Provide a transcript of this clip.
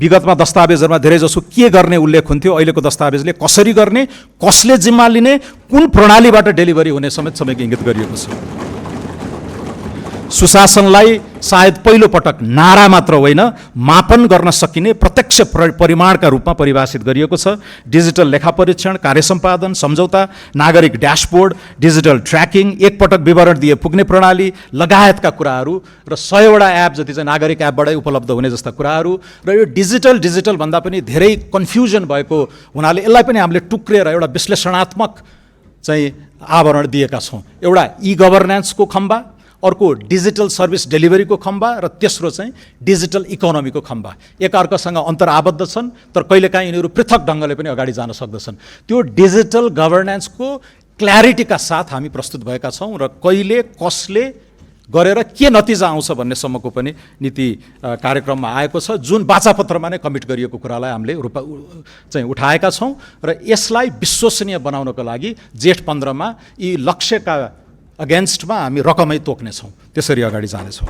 विगतमा दस्तावेजहरुमा धेरैजसो के गर्ने उल्लेख हुन्थ्यो, अहिलेको दस्तावेजले कसरी गर्ने, कसले जिम्मा लिने, कुन प्रणालीबाट डेलिभरी हुने समेत इङ्गित गरिएको छ। सुशासनलाई सायद पहिलो पटक नारा मात्र होइन, मापन गर्न सकिने प्रत्यक्ष परिमाणका रूपमा परिभाषित गरिएको छ। डिजिटल लेखापरीक्षण, कार्य सम्पादन, सम्झौता, नागरिक ड्यासबोर्ड, डिजिटल ट्र्याकिङ, एकपटक विवरण दिए पुग्ने प्रणाली लगायतका कुराहरू र 100 वटा एप जति चाहिँ नागरिक एपबाटै उपलब्ध हुने जस्ता कुराहरू र यो डिजिटल भन्दा पनि धेरै कन्फ्युजन भएको हुनाले यसलाई पनि हामीले टुक्रेर एउटा विश्लेषणात्मक चाहिँ आवरण दिएका छौँ। एउटा ई गभर्नेन्सको खम्बा, अर्को डिजिटल सर्भिस डेलिभरीको खम्बा र तेस्रो चाहिँ डिजिटल इकोनोमीको खम्बा। एकअर्कासँग अन्तर्आबद्ध छन् तर कहिलेकाहीँ यिनीहरू पृथक ढङ्गले पनि अगाडि जान सक्दछन्। त्यो डिजिटल गभर्नेन्सको क्ल्यारिटीका साथ हामी प्रस्तुत भएका छौँ र कहिले कसले गरेर के नतिजा आउँछ भन्ने सम्मको पनि नीति कार्यक्रममा आएको छ, जुन वाचापत्रमा नै कमिट गरिएको कुरालाई हामीले चाहिँ उठाएका छौँ र यसलाई विश्वसनीय बनाउनको लागि जेठ 15 मा यी लक्ष्यका अगेन्स्टमा हामी रकमै तोक्नेछौँ, त्यसरी अगाडि जानेछौँ।